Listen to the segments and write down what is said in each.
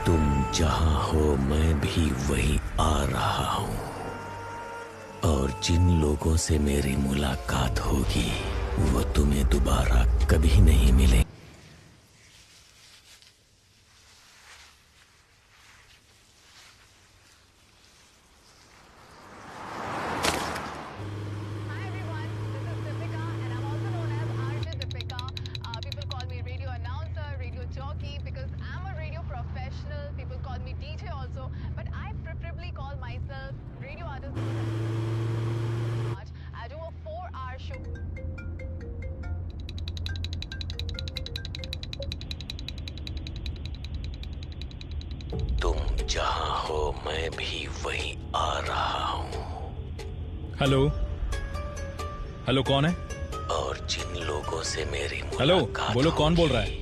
तुम जहां हो मैं भी वहीं आ रहा हूं, और जिन लोगों से मेरी मुलाकात होगी वो तुम्हें दोबारा कभी नहीं मिलेंगे। तुम जहां हो मैं भी वहीं आ रहा हूं। हेलो हेलो, कौन है? और जिन लोगों से मेरी हेलो, मुलाकात बोलो कौन बोल रहा है? होगी,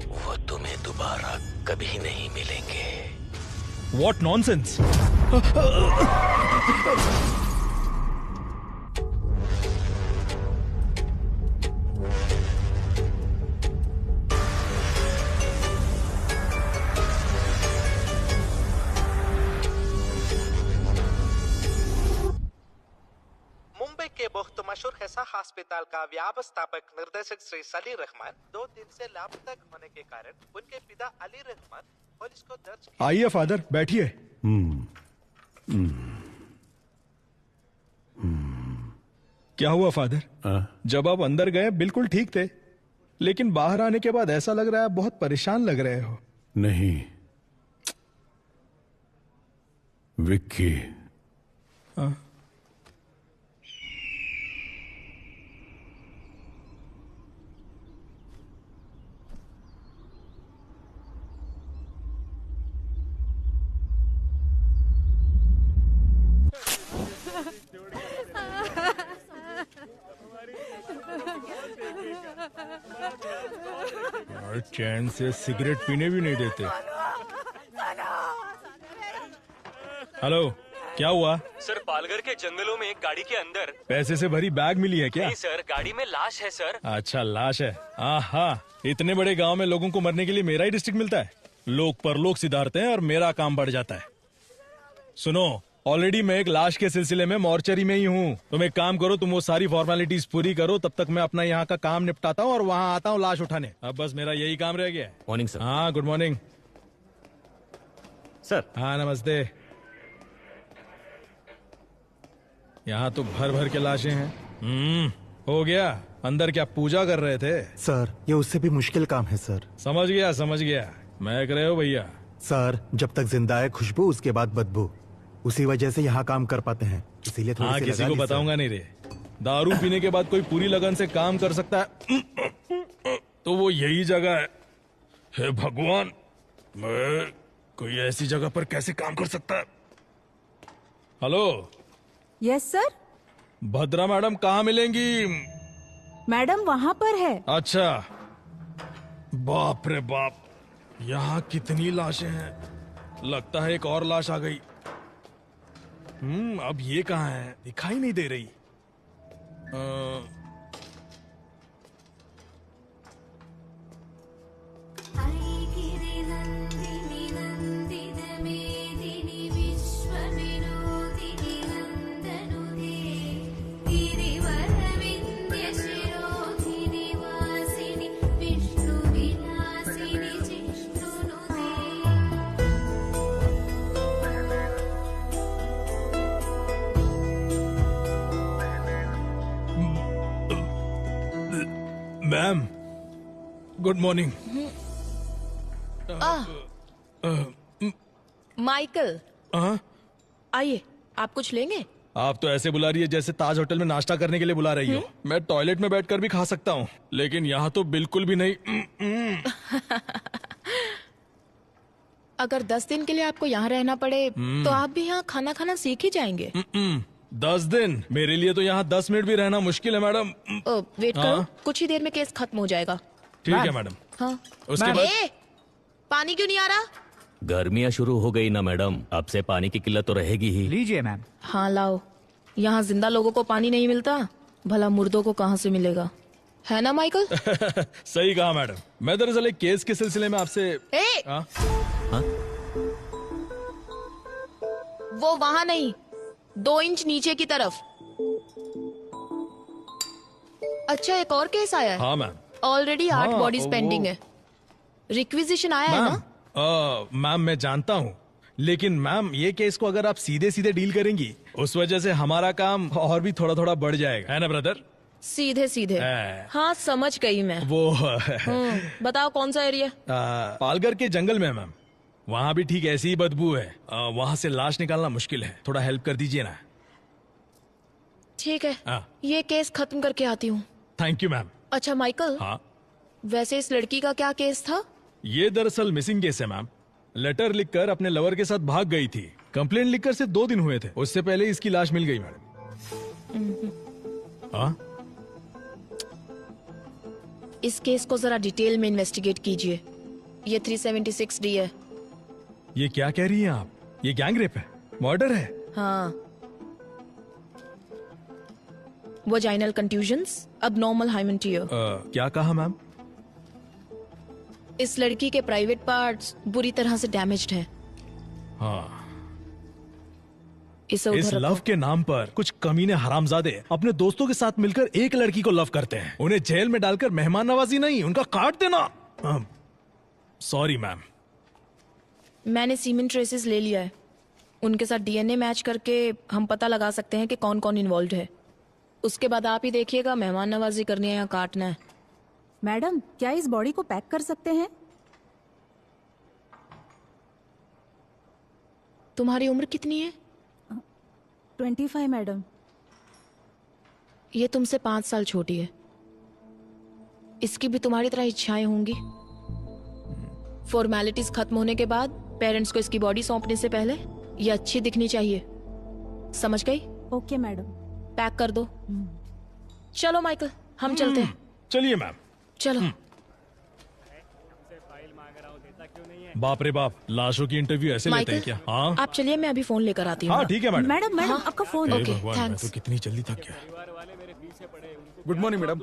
वो तुम्हें दोबारा कभी नहीं मिलेंगे। What nonsense! मुंबई के बहुत मशहूर हैसा अस्पताल का व्यवस्थापक निर्देशक श्री सली रहमान 2 दिन से लापता होने के कारण उनके पिता अली रहमान पुलिस को दर्ज किया। आइए फादर, बैठिए। क्या हुआ फादर? जब आप अंदर गए बिल्कुल ठीक थे, लेकिन बाहर आने के बाद ऐसा लग रहा है आप बहुत परेशान लग रहे हो। नहीं विक्की, और चैन से सिगरेट पीने भी नहीं देते। हेलो, क्या हुआ? सर, पालघर के जंगलों में एक गाड़ी के अंदर पैसे से भरी बैग मिली है क्या? नहीं सर, गाड़ी में लाश है सर। अच्छा, लाश है। आहा, इतने बड़े गांव में लोगों को मरने के लिए मेरा ही डिस्ट्रिक्ट मिलता है। लोग परलोक सिधारते हैं और मेरा काम बढ़ जाता है। सुनो, ऑलरेडी मैं एक लाश के सिलसिले में मॉर्चरी में ही हूँ। तुम एक काम करो, तुम वो सारी फॉर्मेलिटीज पूरी करो, तब तक मैं अपना यहाँ का काम निपटाता हूँ और वहाँ आता हूँ लाश उठाने। अब बस मेरा यही काम रह गया है। Morning sir. हाँ, गुड मॉर्निंग सर। हाँ, नमस्ते। यहाँ तो भर भर के लाशें हैं। हो गया। अंदर क्या पूजा कर रहे थे? सर, ये उससे भी मुश्किल काम है सर। समझ गया समझ गया। मैं कर रहे हो भैया? सर, जब तक जिंदा है खुशबू, उसके बाद बदबू, उसी वजह से यहाँ काम कर पाते हैं, इसीलिए थोड़ी हाँ, सी किसी लगा को ली, सर। बताऊंगा नहीं रे। दारू पीने के बाद कोई पूरी लगन से काम कर सकता है तो वो यही जगह है। हे भगवान, मैं कोई ऐसी जगह पर कैसे काम कर सकता है? Hello. Yes sir. Bhadra madam कहाँ मिलेंगी? मैडम वहाँ पर है। अच्छा, बाप रे बाप, यहाँ कितनी लाशें हैं। लगता है एक और लाश आ गई। अब ये कहाँ है? दिखाई नहीं दे रही। Ma'am, good morning. माइकल, आइए, आप कुछ लेंगे? आप तो ऐसे बुला रही है जैसे ताज होटल में नाश्ता करने के लिए बुला रही हो। मैं टॉयलेट में बैठकर भी खा सकता हूँ, लेकिन यहाँ तो बिल्कुल भी नहीं। अगर 10 दिन के लिए आपको यहाँ रहना पड़े तो आप भी यहाँ खाना खाना सीख ही जाएंगे। 10 दिन? मेरे लिए तो यहाँ 10 मिनट भी रहना मुश्किल है मैडम। वेट करो, कुछ ही देर में केस खत्म हो जाएगा। ठीक है मैडम। हाँ, उसके बाद पानी क्यों नहीं आ रहा? गर्मियाँ शुरू हो गई ना मैडम, अब से पानी की किल्लत तो रहेगी ही। लीजिए मैम। हाँ लाओ। यहाँ जिंदा लोगों को पानी नहीं मिलता, भला मुर्दों को कहाँ से मिलेगा, है ना माइकल? सही कहा मैडम। मैं दरअसल एक केस के सिलसिले में आपसे ए! हाँ? वो वहां नहीं, 2 इंच नीचे की तरफ। अच्छा, एक और केस आया है। हाँ मैम। ऑलरेडी 8 हाँ, बॉडीज वो- पेंडिंग है। रिक्विजिशन आया है मैम ना? मैम मैं जानता हूँ, लेकिन मैम ये केस को अगर आप सीधे सीधे डील करेंगी, उस वजह से हमारा काम और भी थोड़ा थोड़ा बढ़ जाएगा, है ना ब्रदर? सीधे सीधे। है। हाँ, समझ गई मैं। वो बताओ कौन सा एरिया? पालघर के जंगल में है मैम। वहाँ भी ठीक ऐसी ही बदबू है। वहाँ से लाश निकालना मुश्किल है, थोड़ा हेल्प कर दीजिए ना। ठीक है, हाँ। ये केस खत्म करके आती हूँ। Thank you ma'am. अच्छा माइकल, हाँ, वैसे इस लड़की का क्या केस था? ये दरअसल मिसिंग केस है मैम। लेटर लिखकर अपने लवर के साथ भाग गई थी। कंप्लेंट लिखकर सिर्फ 2 दिन हुए थे, उससे पहले इसकी लाश मिल गई मैडम। हाँ, इस केस को जरा डिटेल में इन्वेस्टिगेट कीजिए। ये 376D है। ये क्या कह रही हैं आप? ये गैंग रेप है, मर्डर है। हाँ, vaginal contusions, abnormal hymen tear. क्या कहा मैम? इस लड़की के प्राइवेट पार्ट्स बुरी तरह से डैमेज्ड हैं। हाँ, इसे इस उधर लव रखो। के नाम पर कुछ कमीने हरामजादे अपने दोस्तों के साथ मिलकर एक लड़की को लव करते हैं। उन्हें जेल में डालकर मेहमान नवाजी नहीं, उनका काट देना। Sorry ma'am. मैंने सीमेंट ट्रेसेस ले लिया है। उनके साथ डीएनए मैच करके हम पता लगा सकते हैं कि कौन कौन इन्वॉल्व है। उसके बाद आप ही देखिएगा मेहमान नवाजी करनी है या काटना है। मैडम, क्या इस बॉडी को पैक कर सकते हैं? तुम्हारी उम्र कितनी है? 25 मैडम। ये तुमसे 5 साल छोटी है। इसकी भी तुम्हारी तरह इच्छाएं होंगी। फॉर्मेलिटीज खत्म होने के बाद पेरेंट्स को इसकी बॉडी सौंपने से पहले ये अच्छी दिखनी चाहिए। समझ गई? Okay madam. पैक कर दो। चलो माइकल, हम चलते हैं। चलिए मैम। चलो। बाप रे बाप, लाशों की इंटरव्यू ऐसे लेते हैं माइकल, क्या? हाँ आप चलिए, मैं अभी फोन लेकर आती हूँ। हाँ, ठीक है मैडम। मैडम मैडम, आपका फोन। हे ओके, भगवान, मैं थैंक्स। तो कितनी जल्दी थक गया। Good morning madam.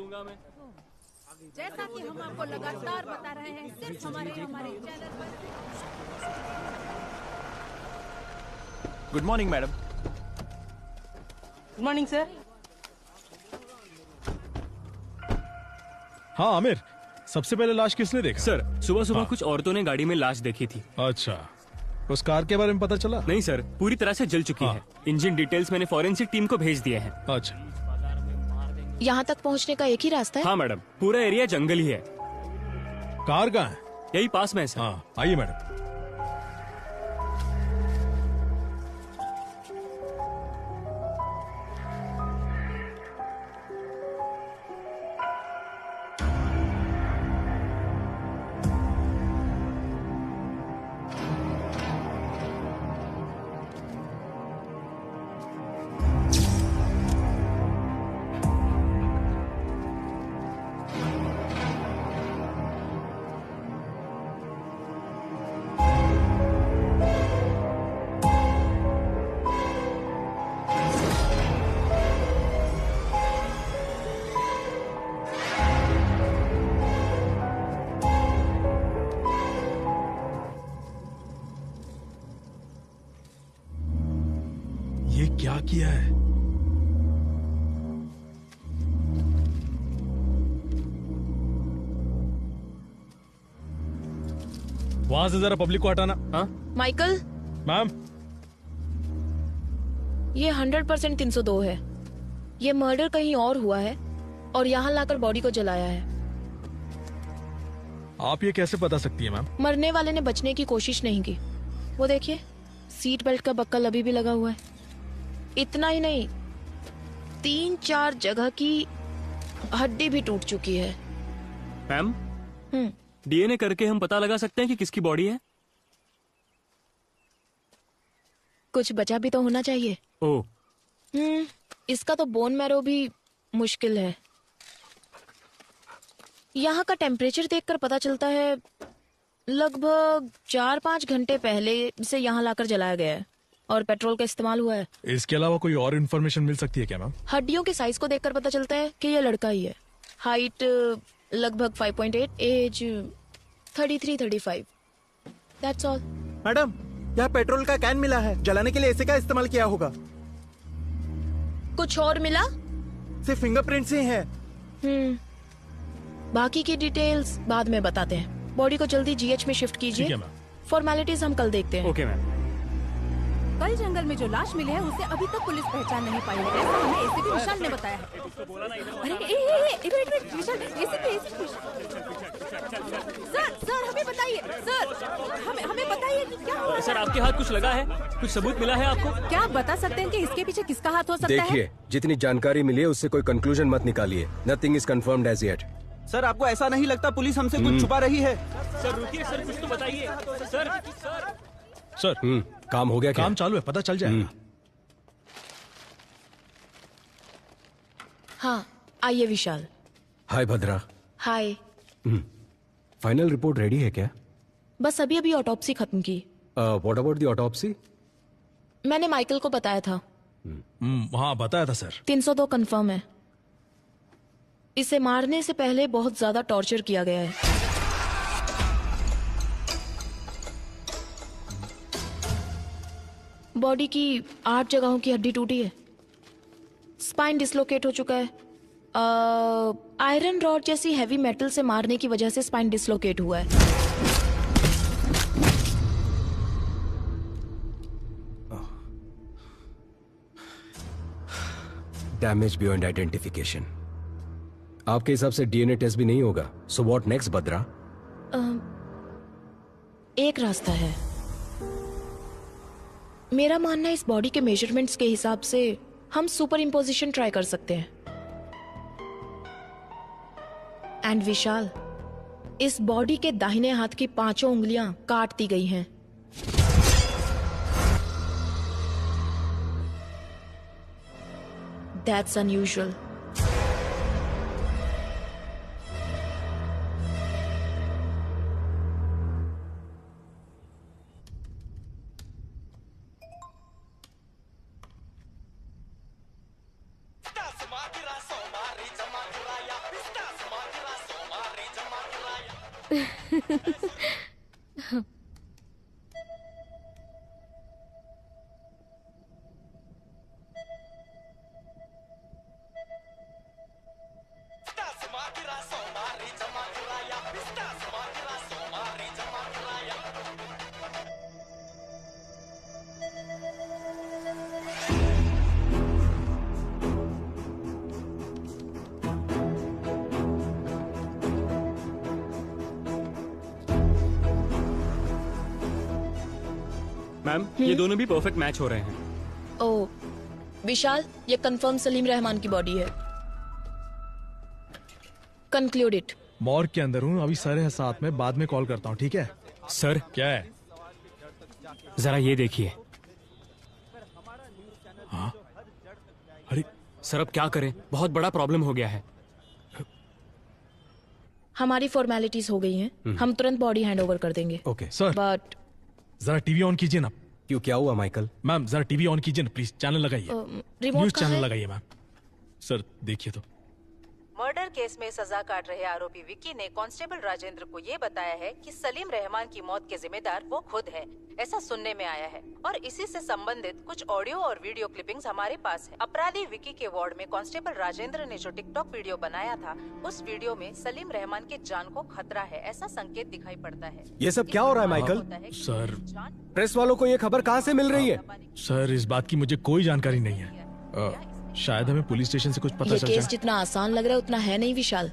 जैसा कि हम आपको लगातार बता रहे हैं, सिर्फ हमारे चैनल पर। Good morning madam. Good morning sir. हाँ आमिर, सबसे पहले लाश किसने देखा? सर, सुबह सुबह हाँ। कुछ औरतों ने गाड़ी में लाश देखी थी। अच्छा, उस कार के बारे में पता चला? नहीं सर, पूरी तरह से जल चुकी हाँ। है। इंजन डिटेल्स मैंने फॉरेंसिक टीम को भेज दिए हैं। अच्छा, यहाँ तक पहुँचने का एक ही रास्ता है। हाँ मैडम, पूरा एरिया जंगल ही है। कार कहाँ है? यही पास में है सर। हाँ, आइए मैडम। ये क्या किया है? वहां से जरा पब्लिक को हटाना। हाँ माइकल, मैम, ये 100% 302 है। ये मर्डर कहीं और हुआ है और यहाँ लाकर बॉडी को जलाया है। आप ये कैसे बता सकती है मैम? मरने वाले ने बचने की कोशिश नहीं की। वो देखिए, सीट बेल्ट का बक्कल अभी भी लगा हुआ है। इतना ही नहीं, 3-4 जगह की हड्डी भी टूट चुकी है। मैम, हम्म, डीएनए करके हम पता लगा सकते हैं कि किसकी बॉडी है? कुछ बचा भी तो होना चाहिए। ओह, इसका तो बोन मैरो भी मुश्किल है। यहाँ का टेम्परेचर देखकर पता चलता है लगभग 4-5 घंटे पहले इसे यहाँ लाकर जलाया गया है और पेट्रोल का इस्तेमाल हुआ है। इसके अलावा कोई और इन्फॉर्मेशन मिल सकती है क्या मैम? हड्डियों के साइज को देखकर पता चलता है कि ये लड़का ही है। हाइट लगभग 5.8, एज 33-35। That's all. मैडम, यहाँ पेट्रोल का कैन मिला है, जलाने के लिए इसे का इस्तेमाल किया होगा। कुछ और मिला? सिर्फ फिंगरप्रिंट्स ही हैं। बाकी की डिटेल्स बाद में बताते हैं। बॉडी को जल्दी जीएच में शिफ्ट ठीक है कीजिए। मैम। फॉर्मेलिटीज हम कल देखते हैं। Okay ma'am. कल जंगल में जो लाश मिली है उसे अभी तक पुलिस पहचान नहीं पाई है, ऐसा हमें एसीपी विशाल ने बताया है। अरे वेट विशाल, एसीपी सर हमें बताइए, सर हमें बताइए कि क्या हुआ। सर आपके हाथ कुछ लगा है? कुछ सबूत मिला है आपको? क्या आप बता सकते हैं कि इसके पीछे किसका हाथ हो सकता है? देखिए, जितनी जानकारी मिली है उससे कोई कंक्लूजन मत निकालिए। Nothing is confirmed as yet. Sir आपको ऐसा नहीं लगता पुलिस हमसे कुछ छुपा रही है? सर रुकिए सर, कुछ तो बताइए सर। सर काम हो गया क्या? काम चालू है, पता चल जाएगा। हाँ, आइए विशाल। हाय भद्रा। हाय। फाइनल रिपोर्ट रेडी है क्या? बस अभी अभी ऑटोप्सी खत्म की। What about the autopsy? मैंने माइकल को बताया था। हाँ बताया था सर। 302 कंफर्म है। इसे मारने से पहले बहुत ज्यादा टॉर्चर किया गया है। बॉडी की 8 जगहों की हड्डी टूटी है। स्पाइन डिसलोकेट हो चुका है। आयरन रॉड जैसी हैवी मेटल से मारने की वजह से स्पाइन डिसलोकेट हुआ है। Damage beyond identification. आपके हिसाब से डीएनए टेस्ट भी नहीं होगा। सो व्हाट नेक्स्ट भद्रा? एक रास्ता है। मेरा मानना है इस बॉडी के मेजरमेंट्स के हिसाब से हम सुपर इम्पोजिशन ट्राई कर सकते हैं। एंड विशाल, इस बॉडी के दाहिने हाथ की 5 उंगलियां काट दी गई हैं। That's unusual. मैम ये दोनों भी परफेक्ट मैच हो रहे हैं। ओ विशाल, ये कंफर्म सलीम रहमान की बॉडी है। Conclude it. मॉर्ग के अंदर हूँ, अभी सारे हैं साथ में, बाद में कॉल करता हूँ, ठीक है? सर क्या है? जरा ये देखिए। हाँ? अरे सर अब क्या करें, बहुत बड़ा प्रॉब्लम हो गया है। हमारी फॉर्मेलिटीज हो गई हैं। हम तुरंत बॉडी हैंड ओवर कर देंगे। ओके सर, बट जरा टीवी ऑन कीजिए ना। क्यों, क्या हुआ माइकल? मैम जरा टीवी ऑन कीजिए ना प्लीज, चैनल लगाइए, रिमोट न्यूज कहाँ चैनल है? लगाइए मैम। सर देखिए तो। मर्डर केस में सजा काट रहे आरोपी विक्की ने कांस्टेबल राजेंद्र को ये बताया है कि सलीम रहमान की मौत के जिम्मेदार वो खुद है, ऐसा सुनने में आया है। और इसी से संबंधित कुछ ऑडियो और वीडियो क्लिपिंग्स हमारे पास है। अपराधी विक्की के वार्ड में कांस्टेबल राजेंद्र ने जो टिकटॉक वीडियो बनाया था, उस वीडियो में सलीम रहमान के जान को खतरा है ऐसा संकेत दिखाई पड़ता है। ये सब क्या हो रहा है माइकल? सर, प्रेस वालों को ये खबर कहाँ से मिल रही है? सर इस बात की मुझे कोई जानकारी नहीं है। शायद हमें पुलिस स्टेशन से कुछ पता ये चल केस जाए। जितना आसान लग रहा है उतना है नहीं विशाल।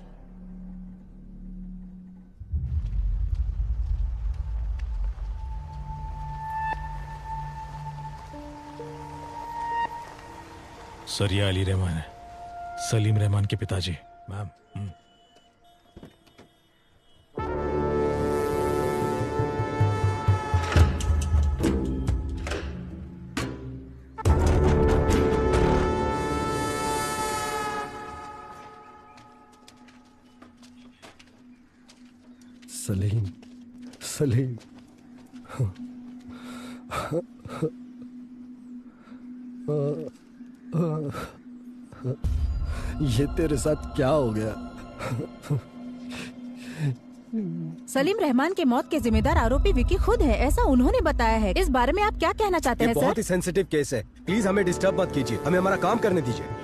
सर ये अली रहमान है, सलीम रहमान के पिताजी। मैम सलीम, सलीम। ये तेरे साथ क्या हो गया? सलीम रहमान के मौत के जिम्मेदार आरोपी विकी खुद है, ऐसा उन्होंने बताया है। इस बारे में आप क्या कहना चाहते ये हैं बहुत सर? ही सेंसिटिव केस है, प्लीज हमें डिस्टर्ब मत कीजिए, हमें हमारा काम करने दीजिए।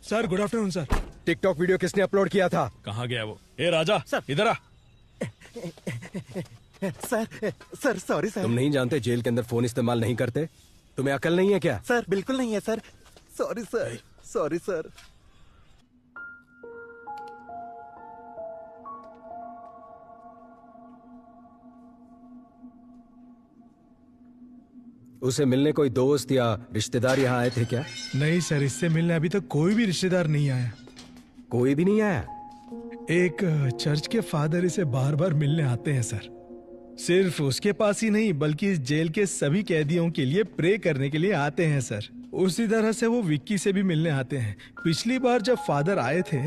Sir good afternoon sir. TikTok video किसने अपलोड किया था? कहाँ गया वो? ए राजा सर इधर आ। Sir sorry sir. तुम नहीं जानते जेल के अंदर फोन इस्तेमाल नहीं करते? तुम्हें अकल नहीं है क्या? सर बिल्कुल नहीं है sir. Sorry sir, sorry sir. उसे मिलने कोई दोस्त या रिश्तेदार यहाँ आए थे क्या? नहीं सर, इससे मिलने अभी तक कोई भी रिश्तेदार नहीं आया। कोई भी नहीं आया? एक चर्च के फादर इसे बार बार मिलने आते हैं सर। सिर्फ उसके पास ही नहीं बल्कि इस जेल के सभी कैदियों के लिए प्रे करने के लिए आते हैं सर। उसी तरह से वो विक्की से भी मिलने आते हैं। पिछली बार जब फादर आए थे,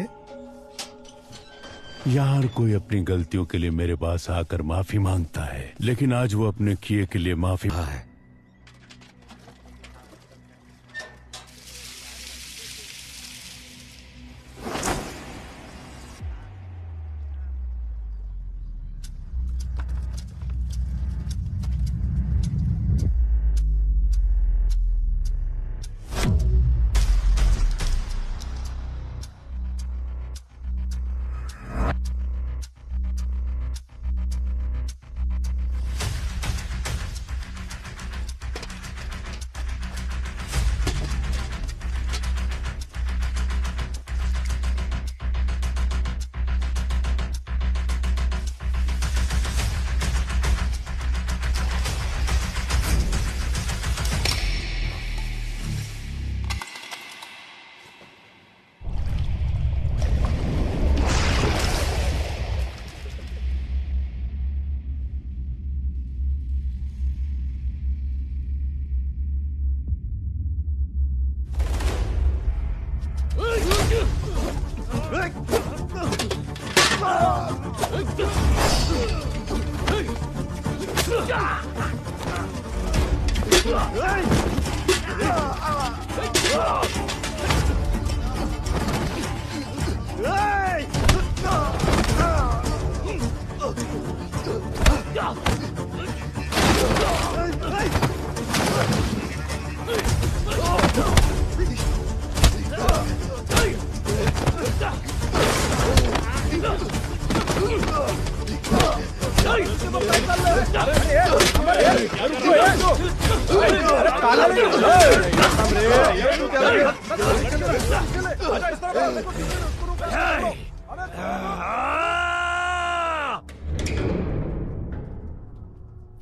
यहाँ हर कोई अपनी गलतियों के लिए मेरे पास आकर माफी मांगता है, लेकिन आज वो अपने किए के लिए माफी है।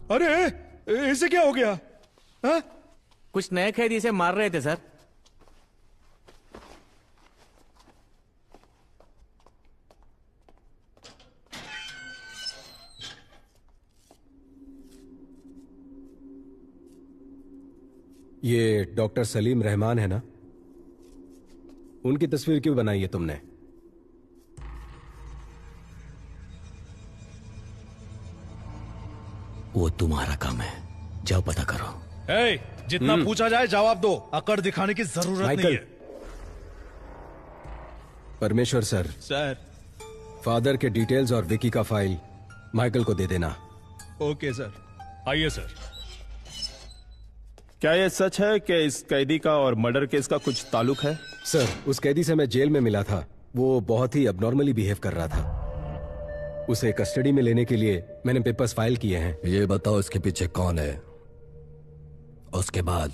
अरे इसे क्या हो गया? हा? कुछ नए कैदी से मार रहे थे सर। ये डॉक्टर सलीम रहमान है ना? उनकी तस्वीर क्यों बनाई है तुमने? वो तुम्हारा काम है, जाओ पता करो। ए, जितना पूछा जाए जवाब दो, अकड़ दिखाने की जरूरत नहीं है। परमेश्वर सर, फादर के डिटेल्स और विकी का फाइल माइकल को दे देना। Okay sir. आइए सर। क्या यह सच है कि इस कैदी का और मर्डर केस का कुछ ताल्लुक है? सर, उस कैदी से मैं जेल में मिला था। वो बहुत ही अबनॉर्मली बिहेव कर रहा था। उसे कस्टडी में लेने के लिए मैंने पेपर्स फाइल किए हैं। ये बताओ इसके पीछे कौन है, उसके बाद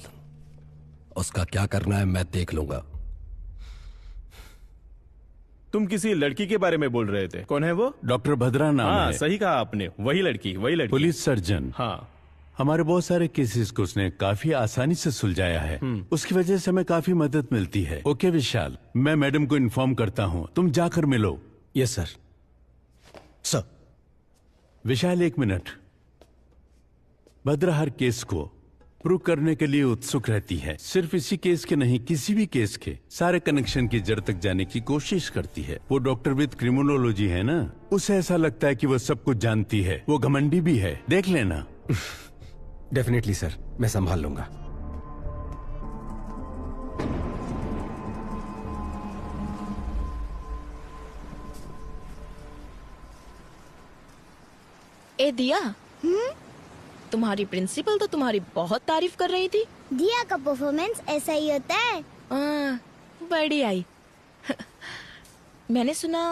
उसका क्या करना है मैं देख लूंगा। तुम किसी लड़की के बारे में बोल रहे थे, कौन है वो? डॉक्टर भद्रा नाम हाँ है। सही कहा आपने, वही लड़की। Police surgeon. हाँ, हमारे बहुत सारे केसेस को उसने काफी आसानी से सुलझाया है। उसकी वजह से हमें काफी मदद मिलती है। ओके विशाल, मैं मैडम को इन्फॉर्म करता हूँ, तुम जाकर मिलो। Yes sir. सर। विशाल एक मिनट। भद्रा हर केस को प्रूव करने के लिए उत्सुक रहती है। सिर्फ इसी केस के नहीं, किसी भी केस के सारे कनेक्शन की जड़ तक जाने की कोशिश करती है। वो डॉक्टर विद क्रिमिनोलॉजी है ना, उसे ऐसा लगता है कि वो सब कुछ जानती है। वो घमंडी भी है, देख लेना। डेफिनेटली सर, मैं संभाल लूंगा। ए दिया, तुम्हारी प्रिंसिपल तो तुम्हारी बहुत तारीफ कर रही थी। दिया का परफॉर्मेंस ऐसा ही होता है। बड़ी आई। मैंने सुना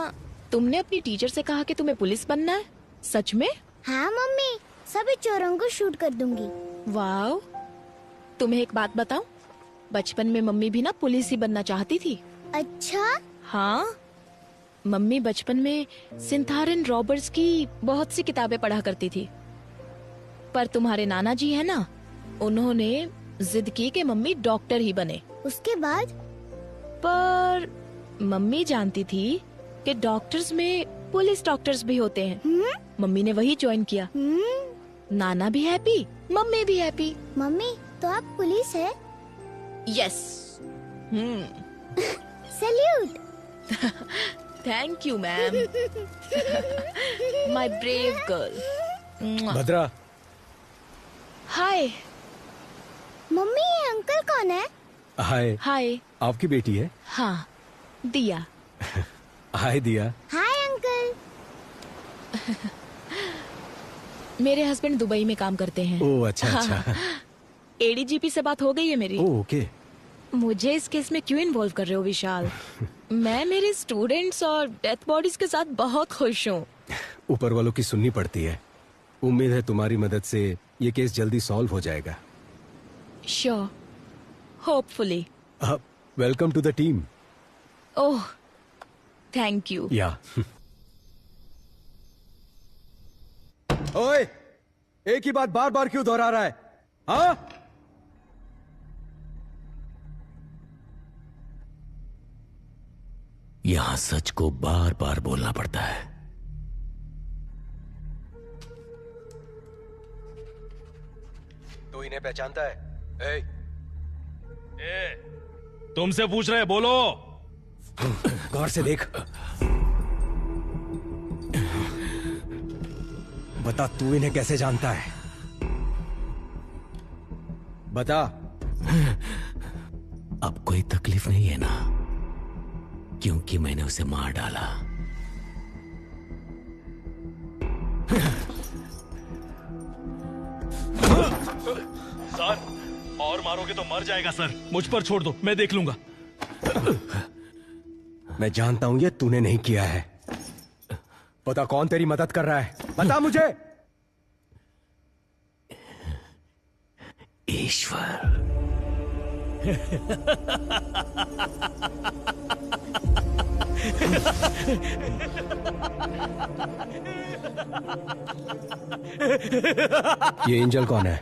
तुमने अपनी टीचर से कहा कि तुम्हें पुलिस बनना है, सच में? हाँ मम्मी, सभी चोरों को शूट कर दूंगी। वाओ, तुम्हें एक बात बताऊं, बचपन में मम्मी भी ना पुलिस ही बनना चाहती थी। अच्छा? हाँ, मम्मी बचपन में सिंथारन रॉबर्ट्स की बहुत सी किताबें पढ़ा करती थी। पर तुम्हारे नाना जी है ना, उन्होंने जिद की कि मम्मी डॉक्टर ही बने। उसके बाद? पर मम्मी जानती थी कि डॉक्टर्स में पुलिस डॉक्टर्स भी होते हैं। मम्मी ने वही ज्वाइन किया। नाना भी हैप्पी, मम्मी भी हैप्पी। मम्मी, तो आप पुलिस है? Yes. Salute. Thank you ma'am. My brave girl. Bhadra. Hi. Mummy, ये अंकल कौन है? हाय। हाय। आपकी बेटी है? हाँ, दिया। हाय दिया। Hi uncle. मेरे हस्बैंड दुबई में काम करते हैं। ओह अच्छा अच्छा। एडीजीपी से बात हो गई है मेरी। Oh okay. मुझे इस केस में क्यों इन्वॉल्व कर रहे हो विशाल? मैं मेरे स्टूडेंट्स और डेथ बॉडीज के साथ बहुत खुश हूँ। ऊपर वालों की सुननी पड़ती है। उम्मीद है तुम्हारी मदद से ये केस जल्दी सॉल्व हो जाएगा। Sure, hopefully. Welcome to the team. Oh, thank you. Ya. ओए, एक ही बात बार बार क्यों दोहरा रहा है? हाँ? यहां सच को बार बार बोलना पड़ता है। तू इन्हें पहचानता है? तुमसे पूछ रहे, बोलो। गौर से देख। बता, तू इन्हें कैसे जानता है? बता। अब कोई तकलीफ नहीं है ना, क्योंकि मैंने उसे मार डाला। सर, और मारोगे तो मर जाएगा सर। मुझ पर छोड़ दो, मैं देख लूंगा। मैं जानता हूं ये तूने नहीं किया है। पता कौन तेरी मदद कर रहा है? बता मुझे। ईश्वर। ये एंजल कौन है?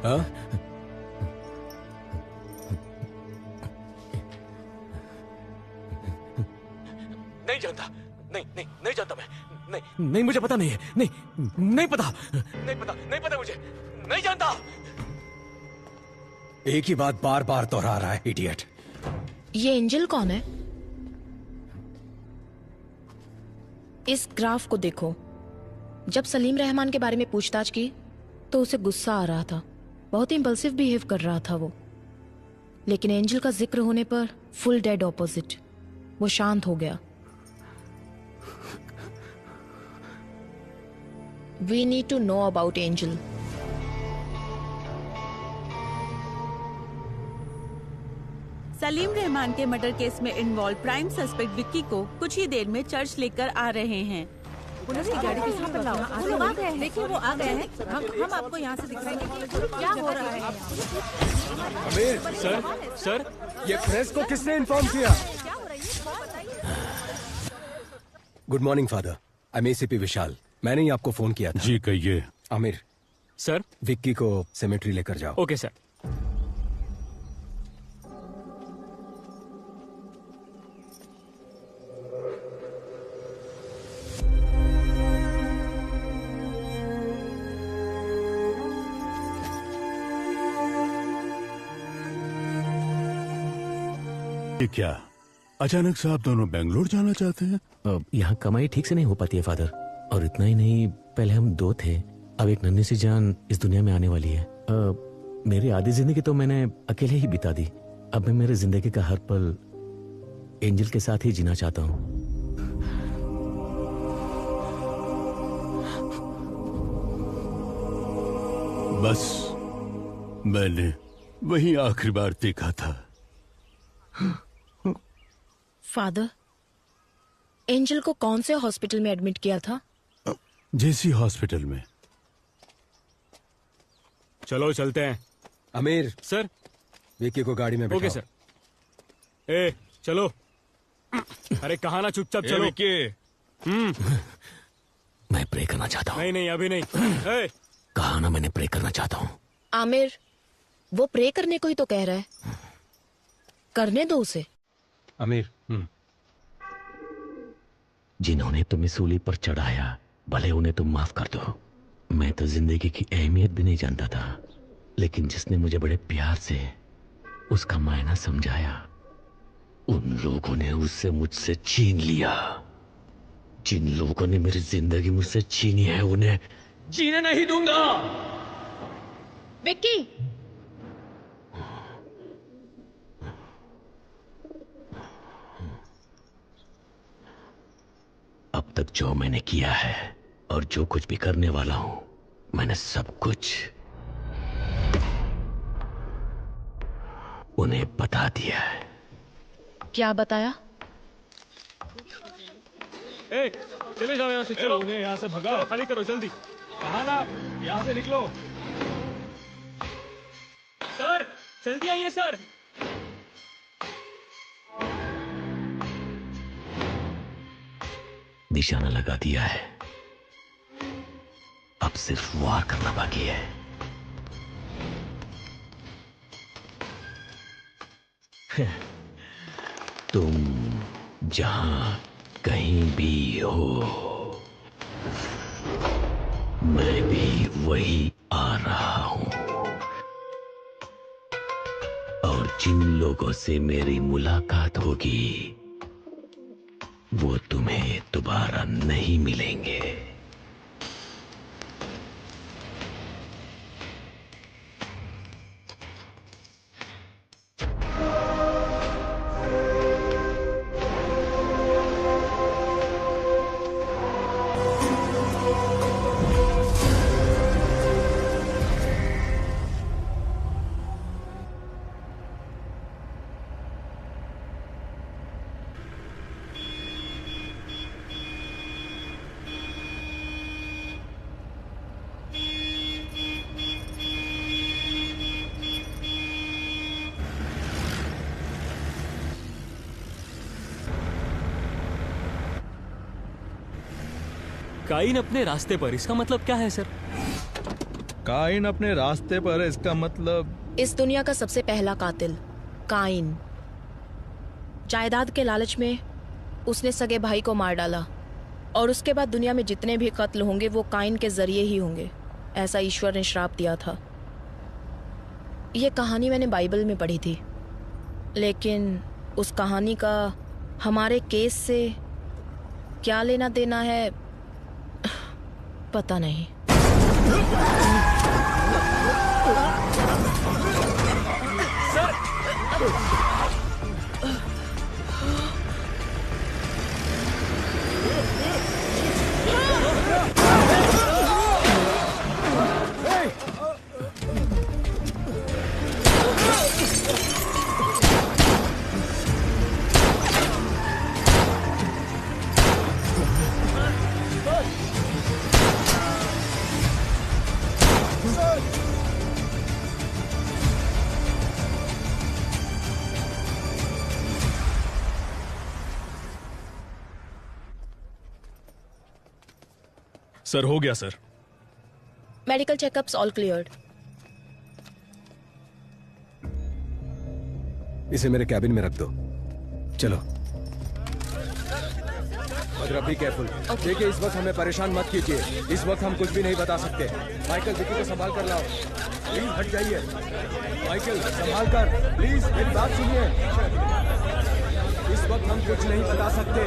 हाँ? नहीं जानता। नहीं जानता मैं। नहीं मुझे पता नहीं है। नहीं पता मुझे। नहीं जानता। एक ही बात बार बार दोहरा रहा है, इडियट। ये एंजल कौन है? इस ग्राफ को देखो। जब सलीम रहमान के बारे में पूछताछ की तो उसे गुस्सा आ रहा था, बहुत इंपल्सिव बिहेव कर रहा था वो। लेकिन एंजल का जिक्र होने पर फुल डेड ऑपोजिट, वो शांत हो गया। We need to know about Angel. Salim Rahman के मर्डर केस में इन्वॉल्व प्राइम सस्पेक्ट विक्की को कुछ ही देर में चर्च लेकर आ रहे हैं। पुलिस की गाड़ी की यहाँ पर लाओ। वो लोग आ गए हैं। देखिए वो आ गए हैं। हम आपको यहाँ से दिखाएंगे कि क्या हो रहा है। आमिर सर ये प्रेस को किसने इन्फॉर्म किया? Good morning father, I am ACP Vishal. मैंने ही आपको फोन किया था। जी कहिए। आमिर सर विक्की को सेमेट्री लेकर जाओ। Okay sir. ये क्या अचानक से आप दोनों बेंगलोर जाना चाहते हैं? यहाँ कमाई ठीक से नहीं हो पाती है फादर, और इतना ही नहीं, पहले हम 2 थे, अब एक नन्ही सी जान इस दुनिया में आने वाली है। मेरी आधी जिंदगी तो मैंने अकेले ही बिता दी। अब मैं मेरे जिंदगी का हर पल एंजल के साथ ही जीना चाहता हूँ। बस मैंने वही आखिरी बार देखा था। फादर, एंजल को कौन से हॉस्पिटल में एडमिट किया था? जेसी हॉस्पिटल में। चलो चलते हैं। आमिर सर विक्की को गाड़ी में बैठाओ। Okay sir. ए चलो। अरे कहा ना, चुपचाप चलो। विक्की मैं प्रे करना चाहता हूँ। नहीं अभी नहीं। कहा ना मैंने प्रे करना चाहता हूँ। आमिर वो प्रे करने को ही तो कह रहा है, करने दो उसे। आमिर जिन्होंने तुम्हें सूली पर चढ़ाया, भले उन्हें तुम माफ कर दो। मैं तो जिंदगी की अहमियत भी नहीं जानता था, लेकिन जिसने मुझे बड़े प्यार से उसका मायना समझाया, उन लोगों ने उससे मुझसे छीन लिया। जिन लोगों ने मेरी जिंदगी मुझसे छीनी है, उन्हें जीने नहीं दूंगा। विक्की अब तक जो मैंने किया है और जो कुछ भी करने वाला हूं, मैंने सब कुछ उन्हें बता दिया है। क्या बताया? ए चले जाओ यहाँ से। चलो उन्हें यहाँ से भगाओ, खाली करो जल्दी। कहा ना, यहाँ से निकलो। सर जल्दी आइए सर। निशाना लगा दिया है, अब सिर्फ वार करना बाकी है। तुम जहां कहीं भी हो, मैं भी वही आ रहा हूं, और जिन लोगों से मेरी मुलाकात होगी, वो तुम्हें दोबारा नहीं मिलेंगे। काइन अपने रास्ते पर, इसका मतलब क्या है सर? काइन अपने रास्ते पर है, इसका मतलब इस दुनिया का सबसे पहला कातिल काइन। जायदाद के लालच में उसने सगे भाई को मार डाला, और उसके बाद दुनिया में जितने भी कत्ल होंगे वो काइन के जरिए ही होंगे, ऐसा ईश्वर ने श्राप दिया था। ये कहानी मैंने बाइबल में पढ़ी थी, लेकिन उस कहानी का हमारे केस से क्या लेना देना है पता नहीं। सर हो गया sir. Medical checkups all cleared. इसे मेरे कैबिन में रख दो। चलो भद्रा, बी केयरफुल। देखिए, इस वक्त हमें परेशान मत कीजिए। इस वक्त हम कुछ भी नहीं बता सकते। माइकल, विक्की को संभाल कर लाओ। प्लीज हट जाइए। माइकल, संभाल कर, प्लीज मेरी बात सुनिए। इस वक्त हम कुछ नहीं बता सकते।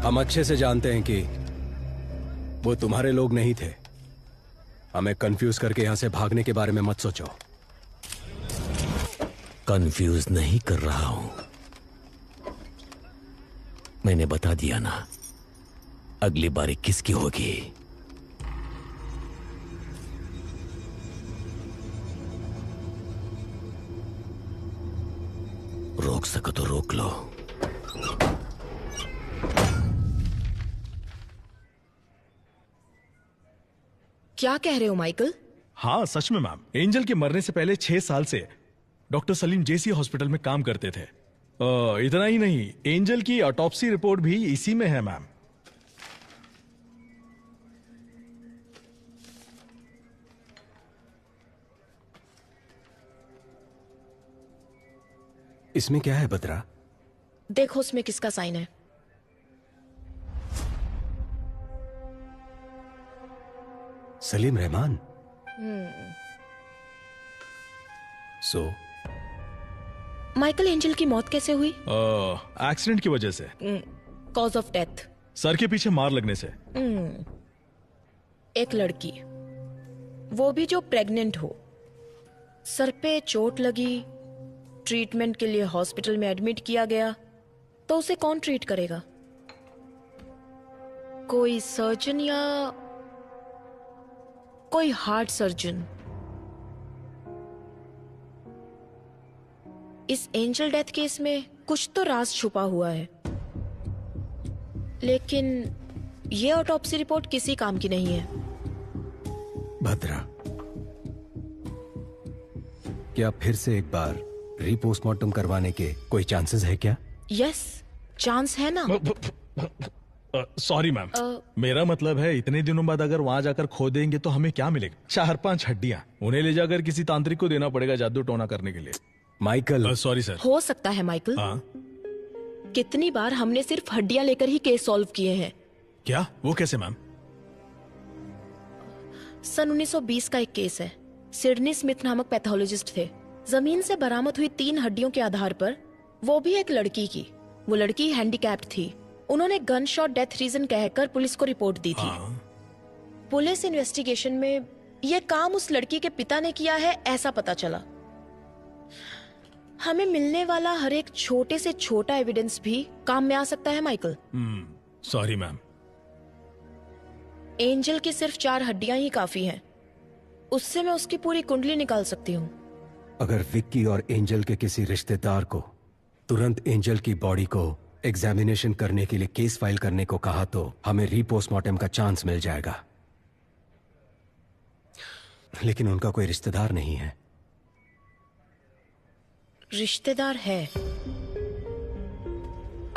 हम अच्छे से जानते हैं कि वो तुम्हारे लोग नहीं थे। हमें कंफ्यूज करके यहां से भागने के बारे में मत सोचो। कंफ्यूज नहीं कर रहा हूं, मैंने बता दिया ना, अगली बारी किसकी होगी। रोक सको तो रोक लो। क्या कह रहे हो माइकल? हाँ सच में मैम, एंजल के मरने से पहले 6 साल से डॉक्टर सलीम जेसी हॉस्पिटल में काम करते थे। इतना ही नहीं, एंजल की ऑटोप्सी रिपोर्ट भी इसी में है मैम। इसमें क्या है बद्रा? देखो उसमें किसका साइन है। Salim Rahman. So Michael, angel की मौत कैसे हुई? एक्सीडेंट की वजह से। Cause of death? सर के पीछे मार लगने से। एक लड़की, वो भी जो प्रेग्नेंट हो, सर पे चोट लगी, ट्रीटमेंट के लिए हॉस्पिटल में एडमिट किया गया, तो उसे कौन ट्रीट करेगा? कोई सर्जन या कोई हार्ट सर्जन? इस एंजल डेथ केस में कुछ तो राज छुपा हुआ है, लेकिन ये ऑटोप्सी रिपोर्ट किसी काम की नहीं है। भद्रा, क्या फिर से एक बार रीपोस्टमार्टम करवाने के कोई चांसेस है क्या? यस, चांस है ना। सॉरी मैम, मेरा मतलब है इतने दिनों बाद अगर वहां जाकर खो देंगे तो हमें क्या मिलेगा? 4-5 हड्डियां, उन्हें ले जाकर किसी तांत्रिक को देना पड़ेगा जादू टोना करने के लिए। माइकल। Sorry sir. हो सकता है माइकल। कितनी बार हमने सिर्फ हड्डियां लेकर ही केस सॉल्व किए हैं। क्या? वो कैसे मैम? सन 1920 का एक केस है। सिडनी स्मिथ नामक पैथोलॉजिस्ट थे। जमीन से बरामद हुई 3 हड्डियों के आधार पर, वो भी एक लड़की की, वो लड़की हैंडीकैप्ड थी। उन्होंने गन शॉट डेथ रीजन कहकर पुलिस को रिपोर्ट दी थी। पुलिस इन्वेस्टिगेशन में यह काम उस लड़की के पिता ने किया है, ऐसा पता चला। हमें मिलने वाला हर एक छोटे से छोटा एविडेंस भी काम में आ सकता है माइकल। Sorry ma'am. एंजल की सिर्फ 4 हड्डियां ही काफी हैं। उससे मैं उसकी पूरी कुंडली निकाल सकती हूँ। अगर विक्की और एंजल के किसी रिश्तेदार को तुरंत एंजल की बॉडी को एग्जामिनेशन करने के लिए केस फाइल करने को कहा तो हमें रीपोस्टमार्टम का चांस मिल जाएगा। लेकिन उनका कोई रिश्तेदार नहीं है। रिश्तेदार है।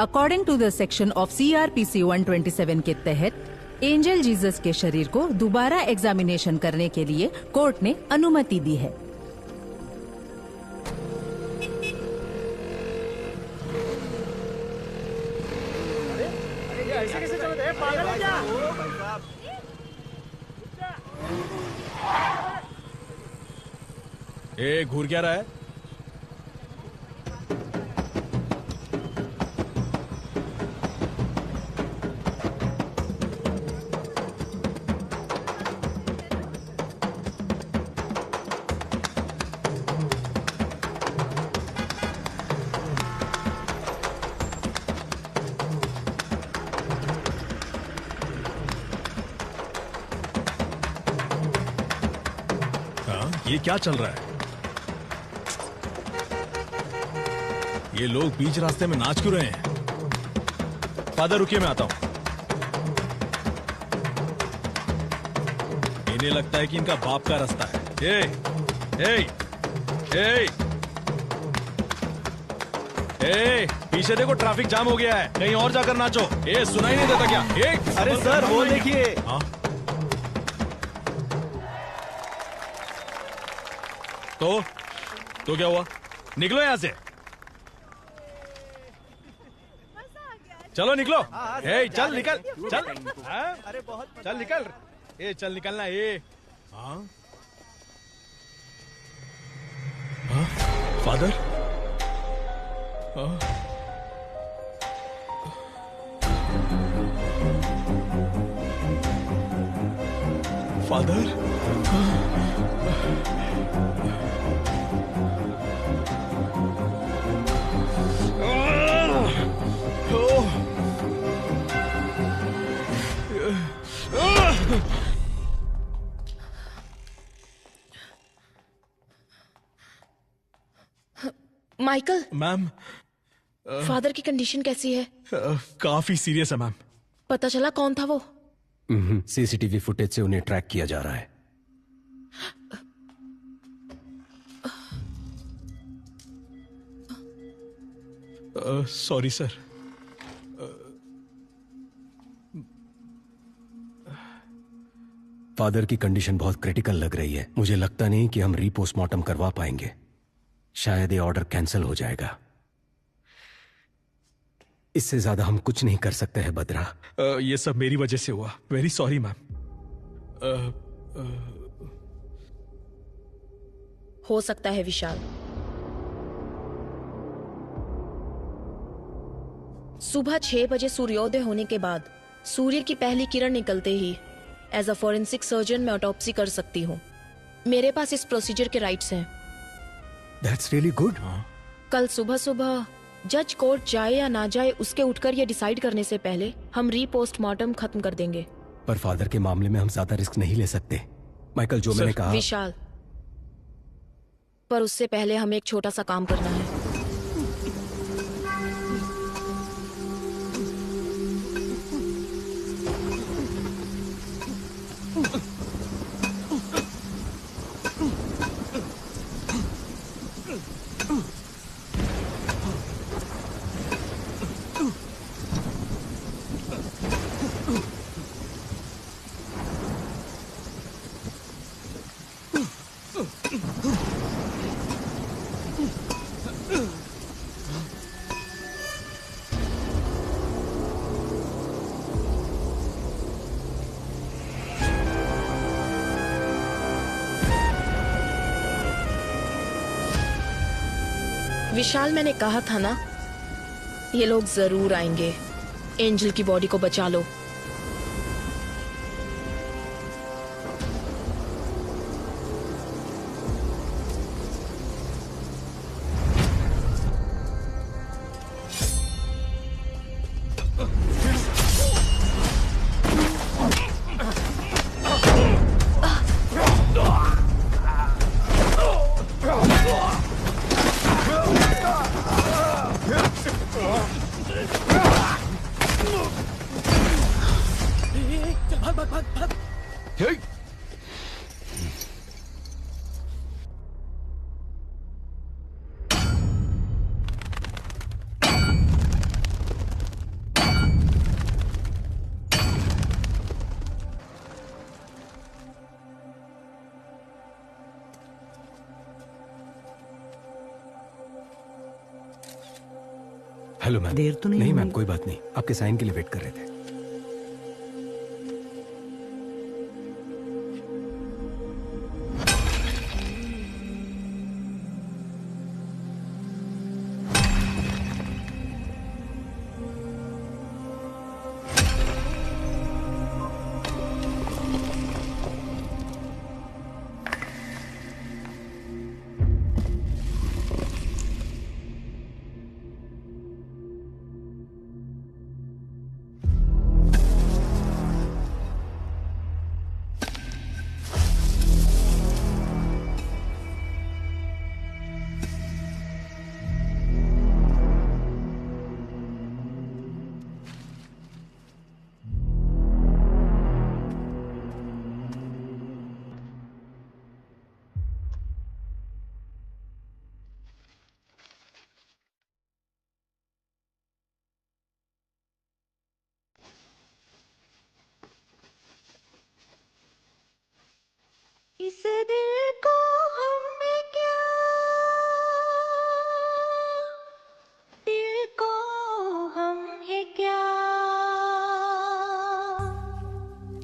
According to the section of CRPC 127 के तहत एंजल जीसस के शरीर को दोबारा एग्जामिनेशन करने के लिए कोर्ट ने अनुमति दी है। ऐसे कैसे चलते हैं? पागल है क्या? ए, घूर क्या रहा है? ये क्या चल रहा है? ये लोग बीच रास्ते में नाच क्यों रहे हैं? फादर रुकिए, मैं आता हूं। इन्हें लगता है कि इनका बाप का रास्ता है। ये ए, पीछे देखो ट्रैफिक जाम हो गया है, कहीं और जाकर नाचो। ए, सुनाई नहीं देता क्या? अरे सर वो देखिए। तो क्या हुआ? निकलो यहां से, चलो निकलो। ए, चल निकल, चल। अरे बहुत चल निकल। ए, चल निकलना। Father? Father? Michael. Ma'am, father की कंडीशन कैसी है? काफी सीरियस है मैम। पता चला कौन था वो? सीसीटीवी फुटेज से उन्हें ट्रैक किया जा रहा है। Sorry sir. फादर की कंडीशन बहुत क्रिटिकल लग रही है। मुझे लगता नहीं कि हम रीपोस्टमार्टम करवा पाएंगे। शायद ये ऑर्डर कैंसिल हो जाएगा। इससे ज्यादा हम कुछ नहीं कर सकते हैं बद्रा। ये सब मेरी वजह से हुआ। Very sorry ma'am. हो सकता है विशाल। सुबह 6 बजे सूर्योदय होने के बाद सूर्य की पहली किरण निकलते ही एज अ फॉरेंसिक सर्जन मैं ऑटोप्सी कर सकती हूँ। मेरे पास इस प्रोसीजर के राइट्स हैं। That's really good. कल सुबह सुबह जज कोर्ट जाए या ना जाए उसके उठकर ये डिसाइड करने से पहले हम रीपोस्टमार्टम खत्म कर देंगे। पर फादर के मामले में हम ज्यादा रिस्क नहीं ले सकते। माइकल, जो मैंने कहा। विशाल, पर उससे पहले हमें एक छोटा सा काम करना है। विशाल, मैंने कहा था ना, ये लोग जरूर आएंगे। एंजल की बॉडी को बचा लो। Hello ma'am. देर तो नहीं मैम, कोई बात नहीं। आपके साइन के लिए वेट कर रहे थे। इस दिल को हमें क्या, दिल को हम है क्या,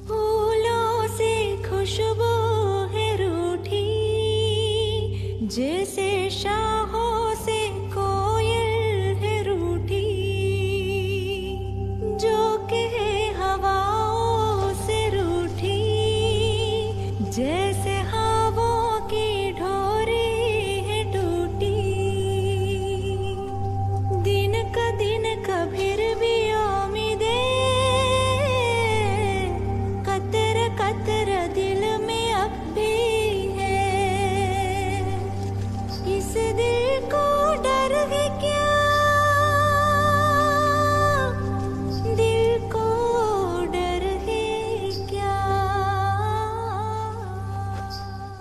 फूलों से खुशबू है रूठी, जैसे शाहों से कोयल है रूठी, जो कहे हवाओं से रूठी, जैसे हवाओं की डोरी है टूटी, दिन का फिर भी उम्मीदें, कतर कतर दिल में अब भी है, इस दिल को डर है क्या, दिल को डर है क्या।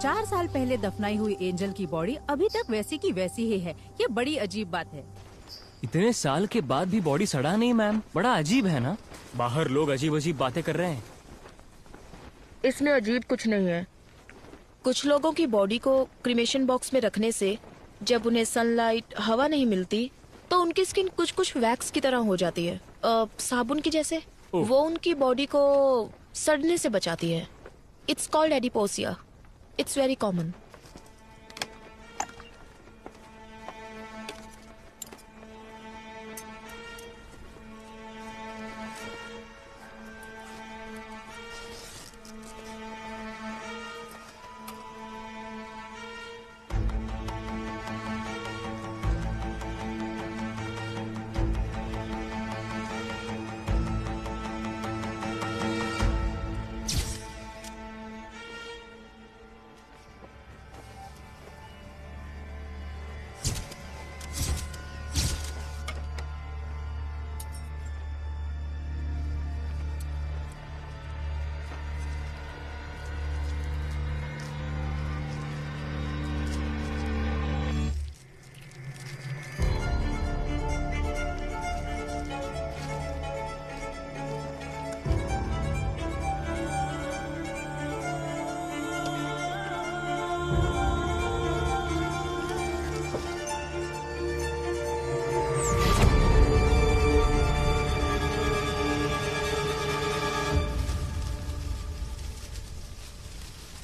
4 साल पहले दफनाई हुई एंजल की बॉडी अभी तक वैसी की वैसी ही है। ये बड़ी अजीब बात है। इतने साल के बाद भी बॉडी सड़ा नहीं मैम, बड़ा अजीब है ना। बाहर लोग अजीब अजीब बातें कर रहे हैं। इसमें अजीब कुछ नहीं है। कुछ लोगों की बॉडी को क्रीमेशन बॉक्स में रखने से जब उन्हें सनलाइट, हवा नहीं मिलती तो उनकी स्किन कुछ कुछ वैक्स की तरह हो जाती है, साबुन की जैसे। वो उनकी बॉडी को सड़ने से बचाती है। It's called adipocere. It's very common.